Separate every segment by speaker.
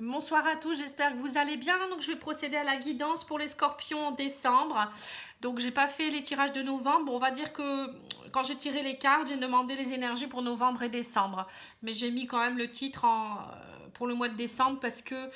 Speaker 1: Bonsoir à tous, j'espère que vous allez bien. Donc je vais procéder à la guidance pour les scorpions en décembre. Donc j'ai pas fait les tirages de novembre. Bon, on va dire que quand j'ai tiré les cartes, j'ai demandé les énergies pour novembre et décembre. Mais j'ai mis quand même le titre pour le mois de décembre parce que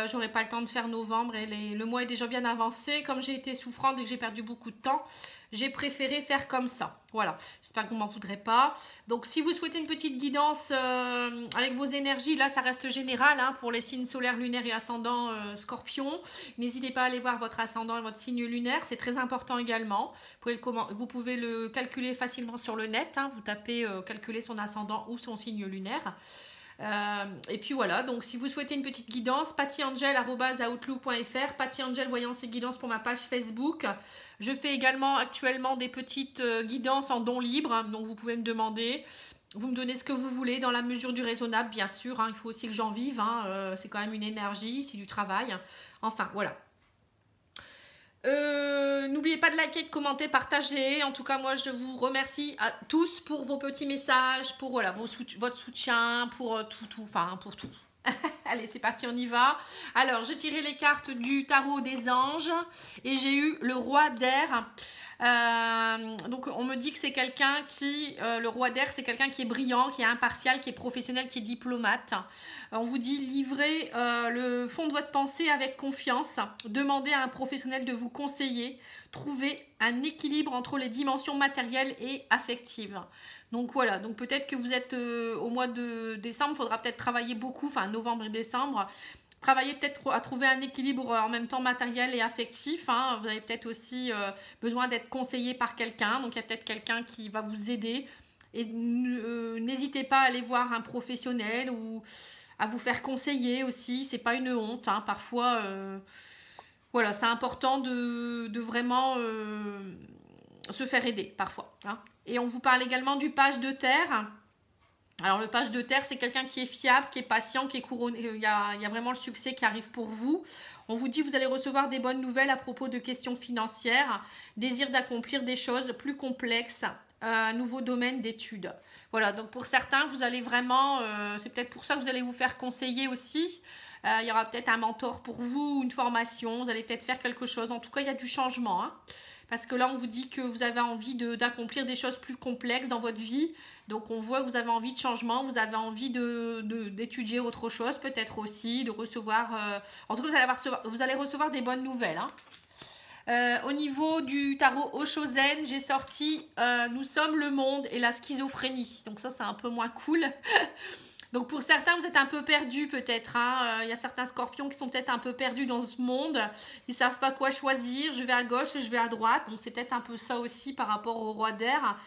Speaker 1: j'aurai pas le temps de faire novembre et le mois est déjà bien avancé. Comme j'ai été souffrante et que j'ai perdu beaucoup de temps, j'ai préféré faire comme ça. Voilà, j'espère que vous m'en voudrez pas. Donc si vous souhaitez une petite guidance avec vos énergies, là ça reste général hein, pour les signes solaires, lunaires et ascendants scorpion. N'hésitez pas à aller voir votre ascendant et votre signe lunaire, c'est très important également. Vous pouvez le calculer facilement sur le net, hein, vous tapez calculer son ascendant ou son signe lunaire. Et puis voilà, donc si vous souhaitez une petite guidance, pattyangel@outlook.fr, pattyangel voyance et guidance pour ma page Facebook. Je fais également actuellement des petites guidances en don libre, donc vous pouvez me demander, vous me donnez ce que vous voulez dans la mesure du raisonnable bien sûr, hein, il faut aussi que j'en vive, hein, c'est quand même une énergie, c'est du travail, enfin voilà. N'oubliez pas de liker, de commenter, partager. En tout cas, moi, je vous remercie à tous pour vos petits messages, pour voilà, votre soutien, pour enfin pour tout. Allez, c'est parti, on y va. Alors, j'ai tiré les cartes du tarot des anges et j'ai eu le roi d'air. Donc on me dit que c'est quelqu'un qui, le roi d'air, c'est quelqu'un qui est brillant, qui est impartial, qui est professionnel, qui est diplomate. On vous dit livrez le fond de votre pensée avec confiance, demandez à un professionnel de vous conseiller, trouvez un équilibre entre les dimensions matérielles et affectives. Donc voilà, donc peut-être que vous êtes au mois de décembre, il faudra peut-être travailler beaucoup, enfin novembre et décembre, travailler peut-être à trouver un équilibre en même temps matériel et affectif. Hein. Vous avez peut-être aussi besoin d'être conseillé par quelqu'un. Donc, il y a peut-être quelqu'un qui va vous aider. Et n'hésitez pas à aller voir un professionnel ou à vous faire conseiller aussi. C'est pas une honte. Hein. Parfois, voilà, c'est important de vraiment se faire aider parfois. Hein. Et on vous parle également du page de terre. Alors le page de terre, c'est quelqu'un qui est fiable, qui est patient, qui est couronné. Il y a vraiment le succès qui arrive pour vous. On vous dit que vous allez recevoir des bonnes nouvelles à propos de questions financières, désir d'accomplir des choses plus complexes, un nouveau domaine d'études. Voilà, donc pour certains, vous allez vraiment, c'est peut-être pour ça que vous allez vous faire conseiller aussi. Il y aura peut-être un mentor pour vous, une formation, vous allez peut-être faire quelque chose. En tout cas, il y a du changement, hein. Parce que là, on vous dit que vous avez envie d'accomplir des choses plus complexes dans votre vie. Donc, on voit que vous avez envie de changement, vous avez envie d'étudier autre chose, peut-être aussi, de recevoir... En tout cas, vous allez recevoir des bonnes nouvelles. Hein. Au niveau du tarot Oshozen, j'ai sorti Nous sommes le monde et la schizophrénie. Donc ça, c'est un peu moins cool. Donc pour certains, vous êtes un peu perdus peut-être. Hein. Il y a certains scorpions qui sont peut-être un peu perdus dans ce monde. Ils ne savent pas quoi choisir. Je vais à gauche et je vais à droite. Donc c'est peut-être un peu ça aussi par rapport au roi d'air.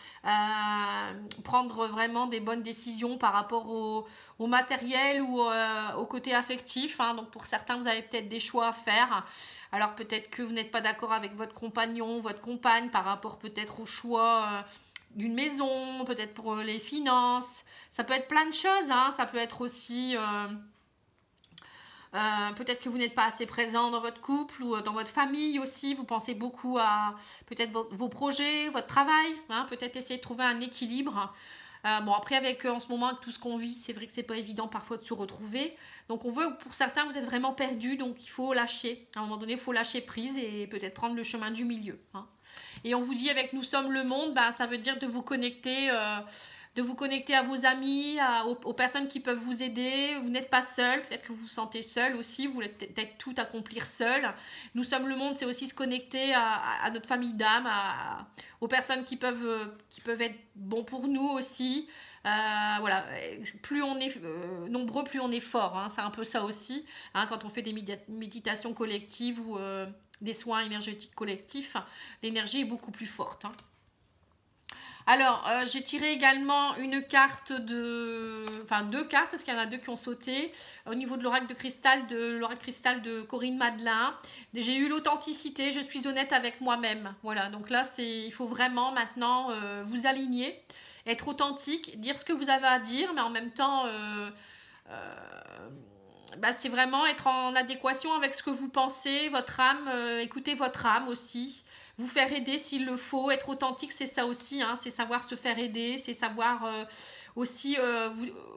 Speaker 1: Prendre vraiment des bonnes décisions par rapport au matériel ou au côté affectif. Hein. Donc pour certains, vous avez peut-être des choix à faire. Alors peut-être que vous n'êtes pas d'accord avec votre compagnon, votre compagne par rapport peut-être au choix... d'une maison, peut-être pour les finances, ça peut être plein de choses, hein. Ça peut être aussi, peut-être que vous n'êtes pas assez présent dans votre couple ou dans votre famille aussi, vous pensez beaucoup à peut-être vos projets, votre travail, hein. Peut-être essayer de trouver un équilibre. Bon après avec en ce moment avec tout ce qu'on vit, c'est vrai que c'est pas évident parfois de se retrouver. Donc on voit que pour certains vous êtes vraiment perdus, donc il faut lâcher. À un moment donné, il faut lâcher prise et peut-être prendre le chemin du milieu. Hein. Et on vous dit avec Nous sommes le monde, ben, ça veut dire de vous connecter à vos amis, aux personnes qui peuvent vous aider. Vous n'êtes pas seul, peut-être que vous vous sentez seul aussi, vous voulez peut-être tout accomplir seul. Nous sommes le monde, c'est aussi se connecter à notre famille d'âme, aux personnes qui peuvent être bons pour nous aussi. Voilà, plus on est nombreux, plus on est fort. Hein. C'est un peu ça aussi, hein, quand on fait des méditations collectives ou des soins énergétiques collectifs, l'énergie est beaucoup plus forte. Hein. Alors, j'ai tiré également une carte enfin deux cartes, parce qu'il y en a deux qui ont sauté, au niveau de l'oracle cristal de Corinne Madelin. J'ai eu l'authenticité, je suis honnête avec moi-même. Voilà, donc là, il faut vraiment maintenant vous aligner, être authentique, dire ce que vous avez à dire, mais en même temps... bah, c'est vraiment être en adéquation avec ce que vous pensez, votre âme, écoutez votre âme aussi, vous faire aider s'il le faut, être authentique, c'est ça aussi, hein, c'est savoir se faire aider, c'est savoir aussi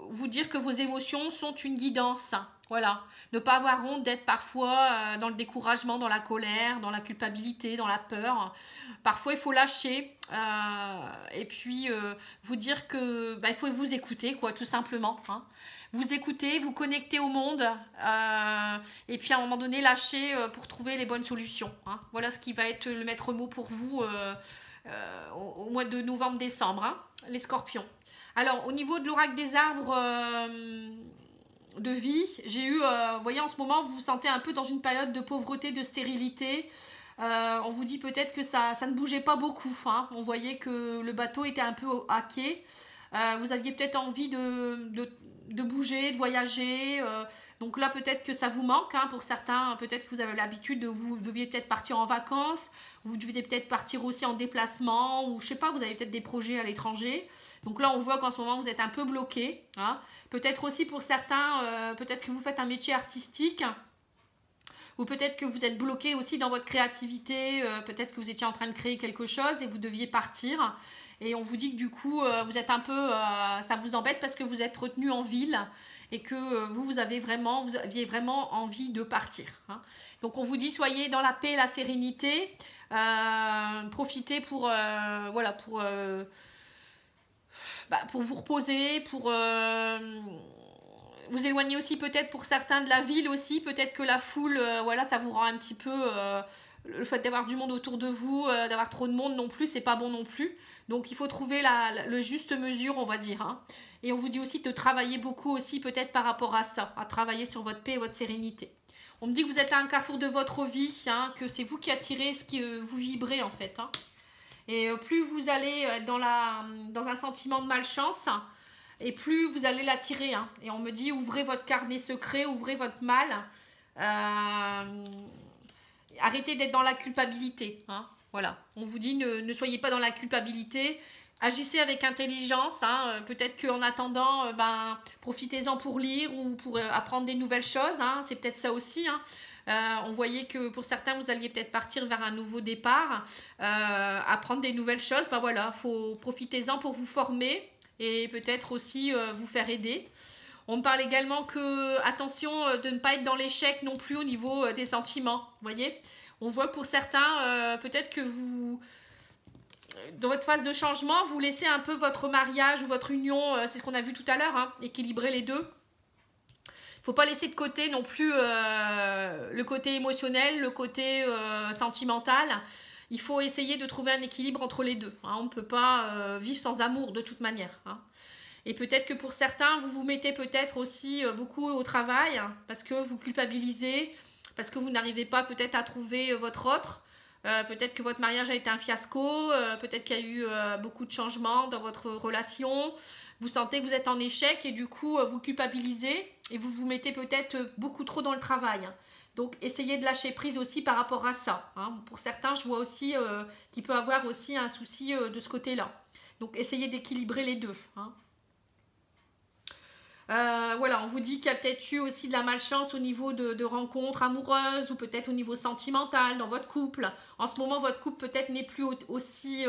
Speaker 1: vous dire que vos émotions sont une guidance. Voilà, ne pas avoir honte d'être parfois dans le découragement, dans la colère, dans la culpabilité, dans la peur. Parfois, il faut lâcher et puis vous dire que il faut vous écouter, quoi, tout simplement. Hein. Vous écouter, vous connecter au monde et puis à un moment donné, lâcher pour trouver les bonnes solutions. Hein. Voilà ce qui va être le maître mot pour vous au mois de novembre-décembre, hein, les scorpions. Alors, au niveau de l'oracle des arbres... de vie, j'ai eu, vous voyez en ce moment vous vous sentez un peu dans une période de pauvreté, de stérilité, on vous dit peut-être que ça ne bougeait pas beaucoup, hein. On voyait que le bateau était un peu à quai, vous aviez peut-être envie de bouger, de voyager, donc là peut-être que ça vous manque, hein, pour certains, peut-être que vous avez l'habitude vous deviez peut-être partir en vacances, vous deviez peut-être partir aussi en déplacement, ou je sais pas, vous avez peut-être des projets à l'étranger. Donc là, on voit qu'en ce moment, vous êtes un peu bloqué. Hein. Peut-être aussi pour certains, peut-être que vous faites un métier artistique. Ou peut-être que vous êtes bloqué aussi dans votre créativité. Peut-être que vous étiez en train de créer quelque chose et vous deviez partir. Et on vous dit que du coup, vous êtes un peu... ça vous embête parce que vous êtes retenu en ville. Et que vous aviez vraiment envie de partir. Hein. Donc on vous dit, soyez dans la paix et la sérénité. Profitez pour... voilà, pour vous reposer, pour vous éloigner aussi peut-être pour certains de la ville aussi, peut-être que la foule, voilà, ça vous rend un petit peu, le fait d'avoir du monde autour de vous, d'avoir trop de monde non plus, c'est pas bon non plus, donc il faut trouver le juste mesure, on va dire, hein. Et on vous dit aussi de travailler beaucoup aussi peut-être par rapport à ça, à travailler sur votre paix et votre sérénité. On me dit que vous êtes à un carrefour de votre vie, hein, que c'est vous qui attirez ce qui vous vibrez en fait, hein. Et plus vous allez dans un sentiment de malchance, et plus vous allez l'attirer. Hein. Et on me dit, ouvrez votre carnet secret, ouvrez votre mal. Arrêtez d'être dans la culpabilité. Hein. Voilà. On vous dit, ne soyez pas dans la culpabilité. Agissez avec intelligence. Hein. Peut-être qu'en attendant, profitez-en pour lire ou pour apprendre des nouvelles choses. Hein. C'est peut-être ça aussi. Hein. On voyait que pour certains, vous alliez peut-être partir vers un nouveau départ, apprendre des nouvelles choses. Voilà, profitez-en pour vous former et peut-être aussi vous faire aider. On me parle également que, attention, de ne pas être dans l'échec non plus au niveau des sentiments. Vous voyez, on voit que pour certains, peut-être que vous, dans votre phase de changement, vous laissez un peu votre mariage ou votre union, c'est ce qu'on a vu tout à l'heure, hein, équilibrer les deux. Il ne faut pas laisser de côté non plus le côté émotionnel, le côté sentimental. Il faut essayer de trouver un équilibre entre les deux. Hein. On ne peut pas vivre sans amour de toute manière. Hein. Et peut-être que pour certains, vous vous mettez peut-être aussi beaucoup au travail hein, parce que vous culpabilisez, parce que vous n'arrivez pas peut-être à trouver votre autre. Peut-être que votre mariage a été un fiasco, peut-être qu'il y a eu beaucoup de changements dans votre relation. Vous sentez que vous êtes en échec et du coup, vous culpabilisez et vous vous mettez peut-être beaucoup trop dans le travail. Donc, essayez de lâcher prise aussi par rapport à ça. Hein. Pour certains, je vois aussi qu'il peut avoir aussi un souci de ce côté-là. Donc, essayez d'équilibrer les deux. Hein. Voilà, on vous dit qu'il y a peut-être eu aussi de la malchance au niveau de rencontres amoureuses ou peut-être au niveau sentimental dans votre couple. En ce moment, votre couple peut-être n'est plus aussi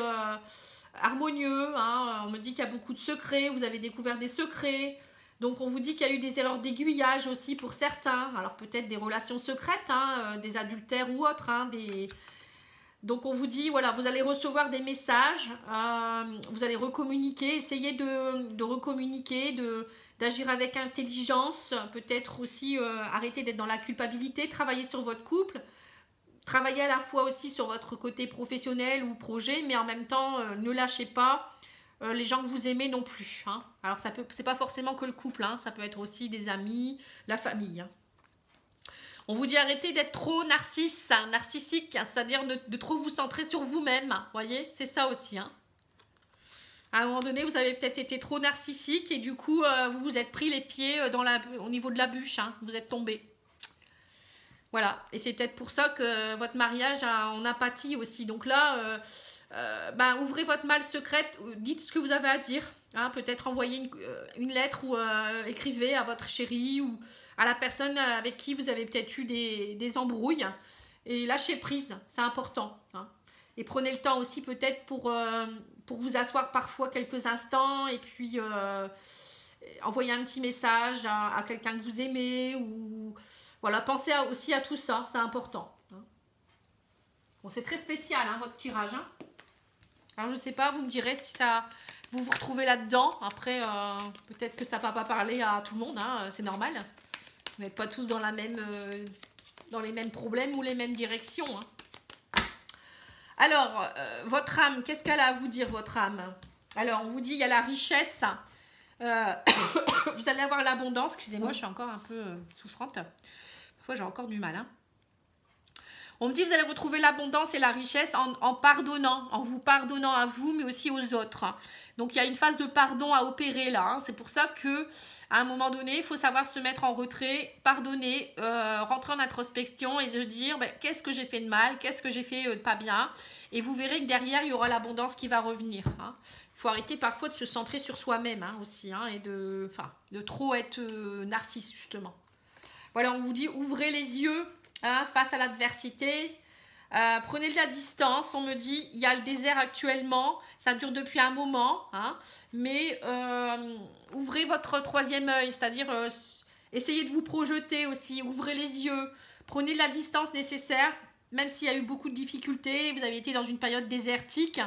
Speaker 1: harmonieux. Hein. On me dit qu'il y a beaucoup de secrets, vous avez découvert des secrets. Donc, on vous dit qu'il y a eu des erreurs d'aiguillage aussi pour certains. Alors, peut-être des relations secrètes, hein, des adultères ou autres. Hein, Donc, on vous dit, voilà, vous allez recevoir des messages, vous allez recommuniquer, essayez de recommuniquer, d'agir avec intelligence, peut-être aussi arrêter d'être dans la culpabilité, travailler sur votre couple, travailler à la fois aussi sur votre côté professionnel ou projet, mais en même temps, ne lâchez pas les gens que vous aimez non plus. Hein. Alors, c'est pas forcément que le couple, hein, ça peut être aussi des amis, la famille. Hein. On vous dit arrêtez d'être trop narcissique, hein, c'est-à-dire de trop vous centrer sur vous-même. Vous voyez, c'est ça aussi. Hein. À un moment donné, vous avez peut-être été trop narcissique et du coup, vous vous êtes pris les pieds au niveau de la bûche. Hein, vous êtes tombé. Voilà. Et c'est peut-être pour ça que votre mariage en a pâti aussi. Donc là, ouvrez votre malle secrète, dites ce que vous avez à dire. Hein, peut-être envoyer une lettre ou écrivez à votre chéri ou à la personne avec qui vous avez peut-être eu des embrouilles. Et lâchez prise, c'est important. Hein. Et prenez le temps aussi peut-être pour vous asseoir parfois quelques instants et puis envoyer un petit message à quelqu'un que vous aimez, ou voilà, pensez aussi à tout ça, c'est important. Hein. Bon, c'est très spécial, hein, votre tirage. Hein. Alors, je sais pas, vous me direz si ça, vous vous retrouvez là-dedans. Après, peut-être que ça ne va pas parler à tout le monde, hein, c'est normal. Vous n'êtes pas tous dans la même, dans les mêmes problèmes ou les mêmes directions. Hein. Alors, votre âme, qu'est-ce qu'elle a à vous dire, votre âme? Alors, on vous dit, il y a la richesse. Vous allez avoir l'abondance. Excusez-moi, je suis encore un peu souffrante. Parfois, j'ai encore du mal. Hein. On me dit, vous allez retrouver l'abondance et la richesse en pardonnant, en vous pardonnant à vous, mais aussi aux autres. Donc, il y a une phase de pardon à opérer là. Hein. C'est pour ça que à un moment donné, il faut savoir se mettre en retrait, pardonner, rentrer en introspection et se dire, ben, qu'est-ce que j'ai fait de mal, qu'est-ce que j'ai fait de pas bien. Et vous verrez que derrière, il y aura l'abondance qui va revenir. Hein. Il faut arrêter parfois de se centrer sur soi-même hein, aussi, hein, et de trop être narcisse, justement. Voilà, on vous dit, ouvrez les yeux hein, face à l'adversité. Prenez de la distance, on me dit, il y a le désert actuellement, ça dure depuis un moment, hein, mais ouvrez votre troisième œil, c'est-à-dire essayez de vous projeter aussi, ouvrez les yeux, prenez de la distance nécessaire, même s'il y a eu beaucoup de difficultés, vous avez été dans une période désertique,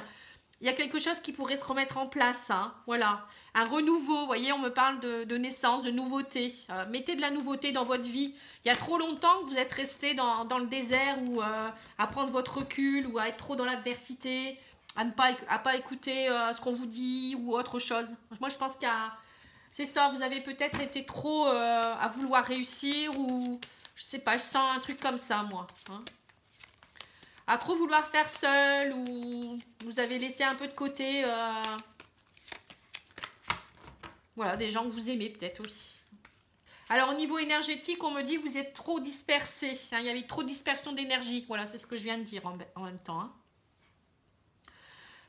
Speaker 1: il y a quelque chose qui pourrait se remettre en place, hein, voilà, un renouveau, vous voyez, on me parle de naissance, de nouveauté, mettez de la nouveauté dans votre vie, il y a trop longtemps que vous êtes resté dans le désert ou à prendre votre recul ou à être trop dans l'adversité, à ne pas écouter ce qu'on vous dit ou autre chose. Moi, je pense c'est ça, vous avez peut-être été trop à vouloir réussir ou, je sais pas, je sens un truc comme ça, moi, hein. À trop vouloir faire seul ou vous avez laissé un peu de côté voilà, des gens que vous aimez peut-être aussi. Alors au niveau énergétique, on me dit que vous êtes trop dispersé. Hein, il y avait trop de dispersion d'énergie. Voilà, c'est ce que je viens de dire en même temps. Hein.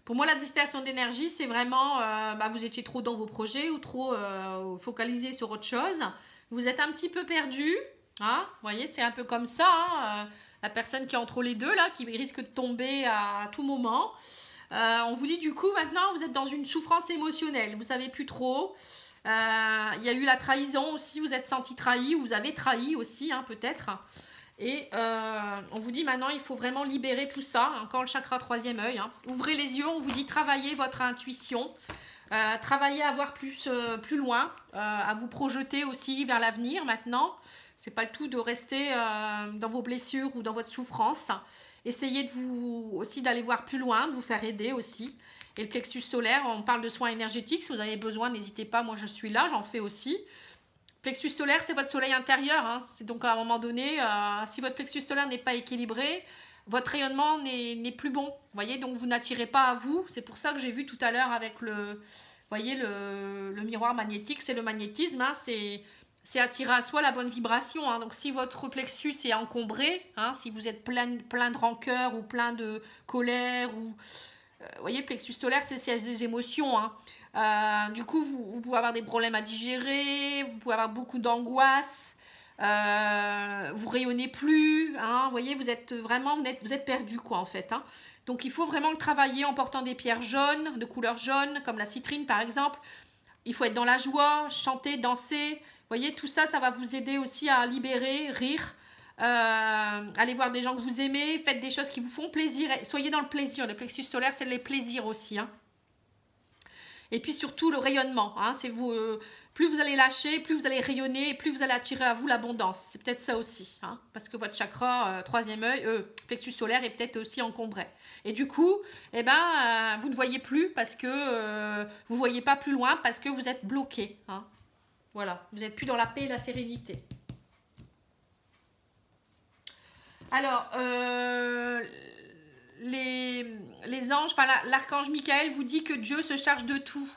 Speaker 1: Pour moi, la dispersion d'énergie, c'est vraiment vous étiez trop dans vos projets ou trop focalisé sur autre chose. Vous êtes un petit peu perdu. Hein, vous voyez, c'est un peu comme ça. Hein, la personne qui est entre les deux, là, qui risque de tomber à tout moment. On vous dit du coup, maintenant, vous êtes dans une souffrance émotionnelle. Vous ne savez plus trop. Il y a eu la trahison aussi. Vous êtes senti trahi ou vous avez trahi aussi, hein, peut-être. Et on vous dit maintenant, il faut vraiment libérer tout ça. Encore le chakra troisième œil. Hein. Ouvrez les yeux. On vous dit travaillez votre intuition. Travaillez à voir plus loin. À vous projeter aussi vers l'avenir maintenant. C'est pas le tout de rester dans vos blessures ou dans votre souffrance. Essayez aussi d'aller voir plus loin, de vous faire aider aussi. Et le plexus solaire, on parle de soins énergétiques. Si vous avez besoin, n'hésitez pas. Moi, je suis là, j'en fais aussi. Plexus solaire, c'est votre soleil intérieur. Hein. C'est donc à un moment donné, si votre plexus solaire n'est pas équilibré, votre rayonnement n'est plus bon. Vous voyez, donc vous n'attirez pas à vous. C'est pour ça que j'ai vu tout à l'heure avec le miroir magnétique, c'est le magnétisme. Hein, c'est attirer à soi la bonne vibration. Hein. Donc, si votre plexus est encombré, hein, si vous êtes plein de rancœur ou plein de colère, ou vous voyez, le plexus solaire, c'est le siège des émotions. Hein. Du coup, vous pouvez avoir des problèmes à digérer, vous pouvez avoir beaucoup d'angoisse, vous rayonnez plus. Hein, vous voyez, vous êtes perdu, quoi, en fait. Hein. Donc, il faut vraiment le travailler en portant des pierres jaunes, de couleur jaune, comme la citrine, par exemple. Il faut être dans la joie, chanter, danser. Vous voyez, tout ça, ça va vous aider aussi à libérer, rire, aller voir des gens que vous aimez, faites des choses qui vous font plaisir, soyez dans le plaisir. Le plexus solaire, c'est les plaisirs aussi. Hein. Et puis surtout, le rayonnement. Hein, c'est plus vous allez lâcher, plus vous allez rayonner, et plus vous allez attirer à vous l'abondance. C'est peut-être ça aussi. Hein, parce que votre chakra, troisième œil, plexus solaire, est peut-être aussi encombré. Et du coup, vous ne voyez plus parce que vous ne voyez pas plus loin parce que vous êtes bloqué. Hein. Voilà, vous n'êtes plus dans la paix et la sérénité. Alors, les anges, enfin l'archange Michael vous dit que Dieu se charge de tout.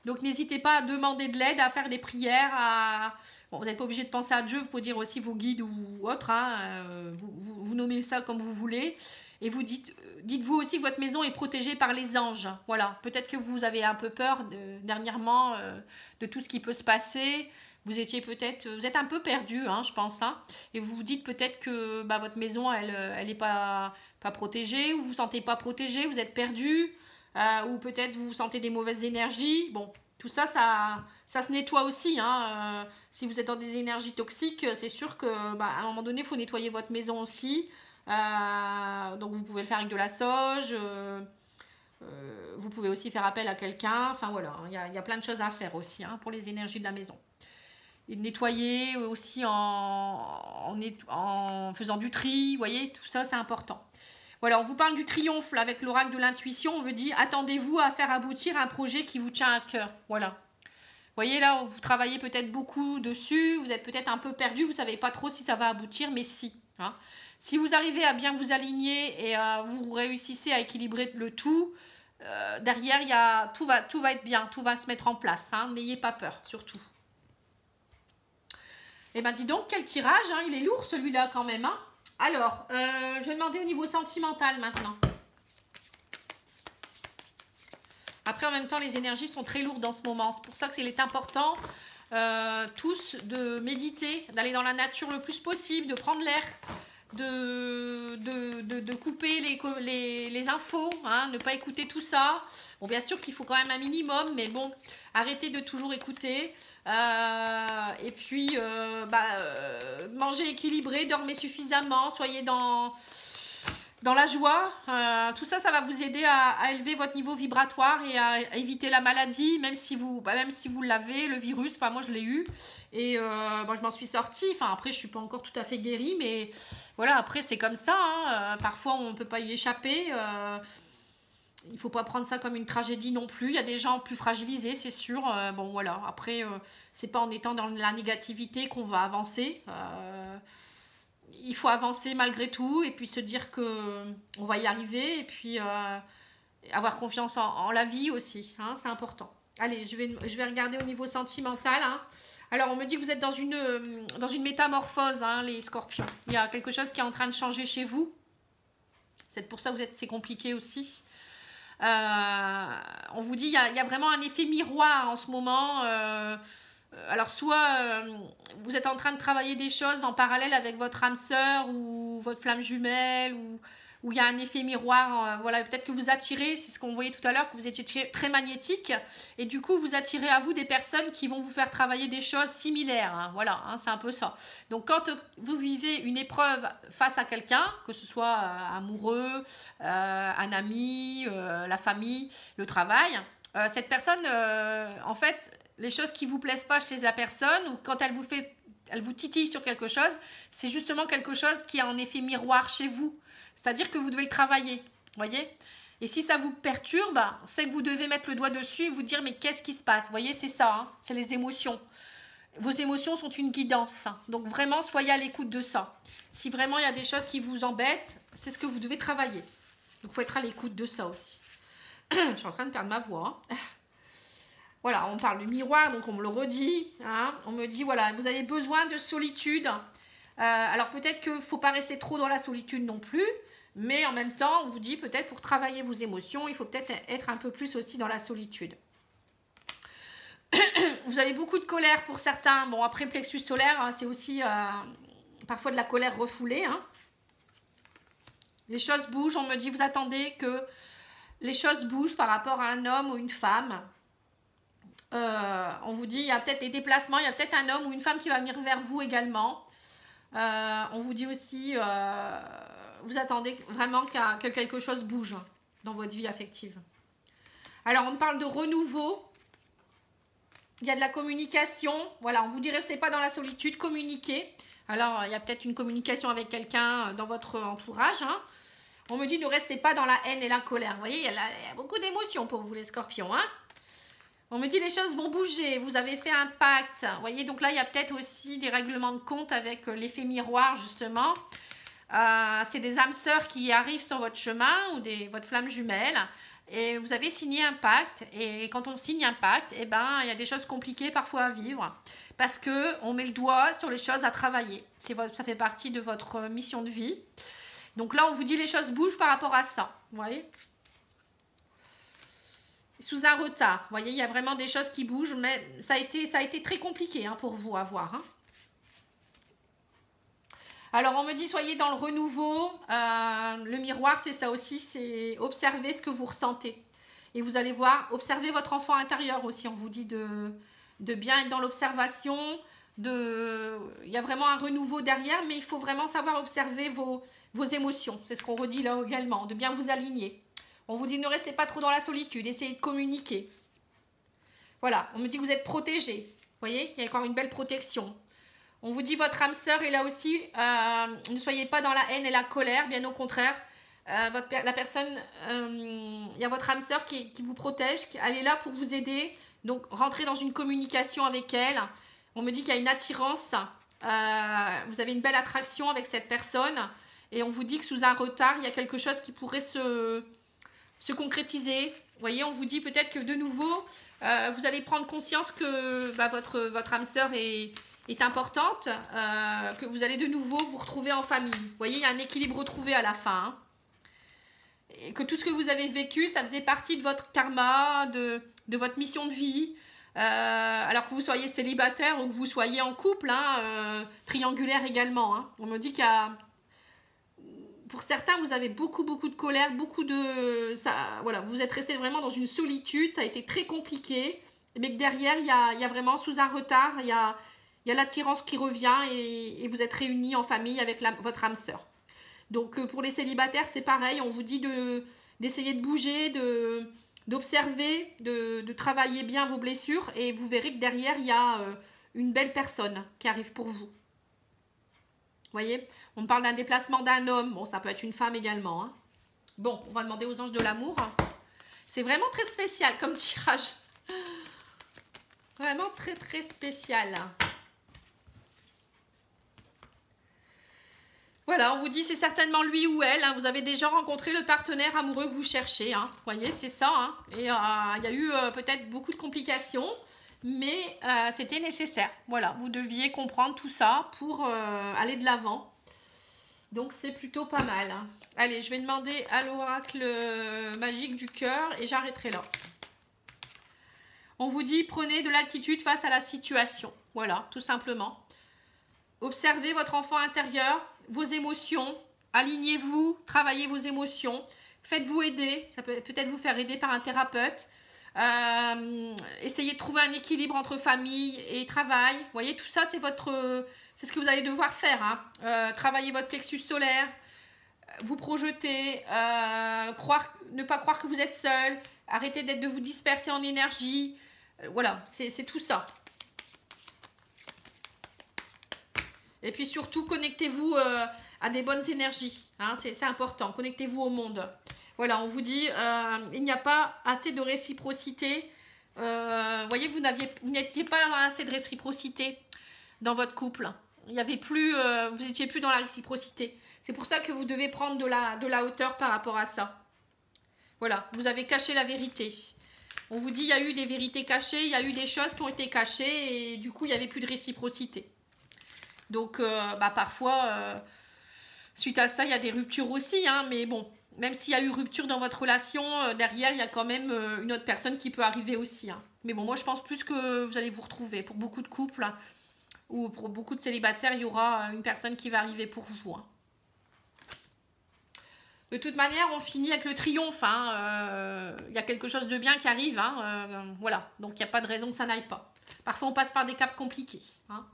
Speaker 1: Donc, n'hésitez pas à demander de l'aide, à faire des prières. Bon, vous n'êtes pas obligé de penser à Dieu, vous pouvez dire aussi vos guides ou autres. Hein, vous nommez ça comme vous voulez. Et vous dites-vous aussi que votre maison est protégée par les anges. Voilà, peut-être que vous avez un peu peur dernièrement de tout ce qui peut se passer. Vous êtes un peu perdu, hein, je pense. Hein, et vous vous dites peut-être que votre maison, elle n'est pas protégée, ou vous ne vous sentez pas protégé, vous êtes perdu, ou peut-être vous sentez des mauvaises énergies. Bon, Tout ça, ça se nettoie aussi. Hein. Si vous êtes dans des énergies toxiques, c'est sûr que bah, à un moment donné, il faut nettoyer votre maison aussi. Donc vous pouvez le faire avec de la sauge. Vous pouvez aussi faire appel à quelqu'un. Enfin voilà, il y a plein de choses à faire aussi hein, pour les énergies de la maison. Et nettoyer aussi en faisant du tri. Vous voyez, tout ça, c'est important. Voilà, on vous parle du triomphe là, avec l'oracle de l'intuition. On veut dire, attendez-vous à faire aboutir un projet qui vous tient à cœur. Voilà. Vous voyez là, vous travaillez peut-être beaucoup dessus. Vous êtes peut-être un peu perdu. Vous ne savez pas trop si ça va aboutir, mais si. Hein. Si vous arrivez à bien vous aligner et vous réussissez à équilibrer le tout, derrière, tout va être bien. Tout va se mettre en place. Hein. N'ayez pas peur, surtout. Eh ben dis donc, quel tirage. Hein. Il est lourd celui-là quand même. Hein. Alors, je vais demander au niveau sentimental maintenant. Après, en même temps, les énergies sont très lourdes en ce moment. C'est pour ça qu'il est important, tous, de méditer, d'aller dans la nature le plus possible, de prendre l'air, de couper les infos, hein, ne pas écouter tout ça. Bon, bien sûr qu'il faut quand même un minimum, mais bon, arrêtez de toujours écouter. Et puis mangez équilibré, dormez suffisamment, soyez dans la joie. Tout ça, ça va vous aider à élever votre niveau vibratoire et à éviter la maladie, même si vous l'avez, le virus. Enfin, moi, je l'ai eu et je m'en suis sortie. Enfin, après, je suis pas encore tout à fait guérie, mais voilà, après, c'est comme ça. Hein. Parfois, on ne peut pas y échapper. Il faut pas prendre ça comme une tragédie non plus. Il y a des gens plus fragilisés, c'est sûr. Bon, voilà. Après, c'est pas en étant dans la négativité qu'on va avancer. Il faut avancer malgré tout et puis se dire que on va y arriver et puis avoir confiance en la vie aussi. Hein, c'est important. Allez, je vais regarder au niveau sentimental. Hein. Alors, on me dit que vous êtes dans une métamorphose, hein, les scorpions. Il y a quelque chose qui est en train de changer chez vous. C'est pour ça que c'est compliqué aussi. On vous dit il y a vraiment un effet miroir en ce moment. Alors soit vous êtes en train de travailler des choses en parallèle avec votre âme sœur ou votre flamme jumelle ou il y a un effet miroir. Voilà, peut-être que vous attirez, c'est ce qu'on voyait tout à l'heure, que vous étiez très magnétique et du coup vous attirez à vous des personnes qui vont vous faire travailler des choses similaires. Hein, voilà, hein, c'est un peu ça. Donc quand vous vivez une épreuve face à quelqu'un, que ce soit amoureux, un ami, la famille, le travail, cette personne, en fait, les choses qui vous plaisent pas chez la personne ou quand elle vous titille sur quelque chose, c'est justement quelque chose qui a un effet miroir chez vous. C'est-à-dire que vous devez le travailler, voyez. Et si ça vous perturbe, c'est que vous devez mettre le doigt dessus et vous dire mais qu'est-ce qui se passe. Vous voyez, c'est ça, hein, c'est les émotions. Vos émotions sont une guidance. Donc vraiment, soyez à l'écoute de ça. Si vraiment il y a des choses qui vous embêtent, c'est ce que vous devez travailler. Donc il faut être à l'écoute de ça aussi. Je suis en train de perdre ma voix. Hein. Voilà, on parle du miroir, donc on me le redit. Hein. On me dit, voilà, vous avez besoin de solitude. Alors peut-être qu'il ne faut pas rester trop dans la solitude non plus. Mais en même temps, on vous dit peut-être pour travailler vos émotions, il faut peut-être être un peu plus aussi dans la solitude. Vous avez beaucoup de colère pour certains. Bon, après, plexus solaire, hein, c'est aussi parfois de la colère refoulée. Hein. Les choses bougent. On me dit, vous attendez que les choses bougent par rapport à un homme ou une femme. On vous dit, il y a peut-être des déplacements, il y a peut-être un homme ou une femme qui va venir vers vous également. On vous dit aussi, vous attendez vraiment que quelque chose bouge dans votre vie affective. Alors, on parle de renouveau. Il y a de la communication. Voilà, on vous dit, restez pas dans la solitude, communiquez. Alors, il y a peut-être une communication avec quelqu'un dans votre entourage. Hein. On me dit, ne restez pas dans la haine et la colère. Vous voyez, il y a beaucoup d'émotions pour vous, les scorpions. Hein. On me dit les choses vont bouger, vous avez fait un pacte. Vous voyez, donc là, il y a peut-être aussi des règlements de compte avec l'effet miroir, justement. C'est des âmes sœurs qui arrivent sur votre chemin ou votre flamme jumelle. Et vous avez signé un pacte. Et quand on signe un pacte, eh ben, il y a des choses compliquées parfois à vivre. Parce qu'on met le doigt sur les choses à travailler. Ça fait partie de votre mission de vie. Donc là, on vous dit les choses bougent par rapport à ça. Vous voyez ? Sous un retard. Vous voyez, il y a vraiment des choses qui bougent, mais ça a été très compliqué hein, pour vous à voir. Hein. Alors, on me dit, soyez dans le renouveau. Le miroir, c'est ça aussi, c'est observer ce que vous ressentez. Et vous allez voir, observez votre enfant intérieur aussi. On vous dit de bien être dans l'observation. Il y a vraiment un renouveau derrière, mais il faut vraiment savoir observer vos émotions. C'est ce qu'on redit là également, de bien vous aligner. On vous dit ne restez pas trop dans la solitude, essayez de communiquer. Voilà, on me dit que vous êtes protégé. Vous voyez, il y a encore une belle protection. On vous dit votre âme sœur est là aussi. Ne soyez pas dans la haine et la colère, bien au contraire. La personne, il y a votre âme sœur qui vous protège. Elle est là pour vous aider. Donc, rentrez dans une communication avec elle. On me dit qu'il y a une attirance. Vous avez une belle attraction avec cette personne. Et on vous dit que sous un retard, il y a quelque chose qui pourrait se concrétiser. Vous voyez, on vous dit peut-être que de nouveau, vous allez prendre conscience que votre âme sœur est importante, que vous allez de nouveau vous retrouver en famille. Vous voyez, il y a un équilibre retrouvé à la fin. Hein. Et que tout ce que vous avez vécu, ça faisait partie de votre karma, de votre mission de vie. Alors que vous soyez célibataire ou que vous soyez en couple, hein, triangulaire également. Hein. On me dit qu'il y a... Pour certains, vous avez beaucoup de colère, voilà, vous êtes resté vraiment dans une solitude, ça a été très compliqué, mais que derrière, il y a vraiment, sous un retard, il y a l'attirance qui revient et vous êtes réunis en famille avec votre âme sœur. Donc, pour les célibataires, c'est pareil, on vous dit d'essayer de bouger, d'observer, de travailler bien vos blessures et vous verrez que derrière, il y a une belle personne qui arrive pour vous. Vous voyez, on me parle d'un déplacement d'un homme. Bon, ça peut être une femme également. Hein. Bon, on va demander aux anges de l'amour. C'est vraiment très spécial comme tirage. Vraiment très spécial. Voilà, on vous dit c'est certainement lui ou elle. Hein. Vous avez déjà rencontré le partenaire amoureux que vous cherchez. Hein. Vous voyez, c'est ça. Hein. Et il y a eu peut-être beaucoup de complications. Mais c'était nécessaire. Voilà, vous deviez comprendre tout ça pour aller de l'avant. Donc, c'est plutôt pas mal. Hein. Allez, je vais demander à l'oracle magique du cœur et j'arrêterai là. On vous dit, prenez de l'altitude face à la situation. Voilà, tout simplement. Observez votre enfant intérieur, vos émotions. Alignez-vous, travaillez vos émotions. Faites-vous aider. Ça peut peut-être vous faire aider par un thérapeute. Essayez de trouver un équilibre entre famille et travail. Vous voyez, tout ça, c'est ce que vous allez devoir faire. Hein. Travailler votre plexus solaire, vous projeter, ne pas croire que vous êtes seul, arrêtez de vous disperser en énergie. Voilà, c'est tout ça. Et puis surtout, connectez-vous à des bonnes énergies. Hein, c'est important, connectez-vous au monde. Voilà, on vous dit, il n'y a pas assez de réciprocité. Vous voyez, vous n'étiez pas dans assez de réciprocité dans votre couple. Il y avait plus, vous n'étiez plus dans la réciprocité. C'est pour ça que vous devez prendre de la hauteur par rapport à ça. Voilà, vous avez caché la vérité. On vous dit, il y a eu des vérités cachées, il y a eu des choses qui ont été cachées et du coup, il n'y avait plus de réciprocité. Donc, parfois, suite à ça, il y a des ruptures aussi, hein, mais bon... Même s'il y a eu rupture dans votre relation, derrière, il y a quand même une autre personne qui peut arriver aussi. Hein. Mais bon, moi, je pense plus que vous allez vous retrouver. Pour beaucoup de couples hein, ou pour beaucoup de célibataires, il y aura une personne qui va arriver pour vous. Hein. De toute manière, on finit avec le triomphe. Hein. Il y a quelque chose de bien qui arrive. Hein. Voilà, donc il n'y a pas de raison que ça n'aille pas. Parfois, on passe par des caps compliqués. Hein.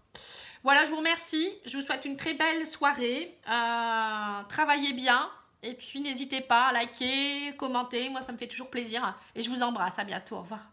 Speaker 1: Voilà, je vous remercie. Je vous souhaite une très belle soirée. Travaillez bien. Et puis, n'hésitez pas à liker, commenter. Moi, ça me fait toujours plaisir. Et je vous embrasse. À bientôt. Au revoir.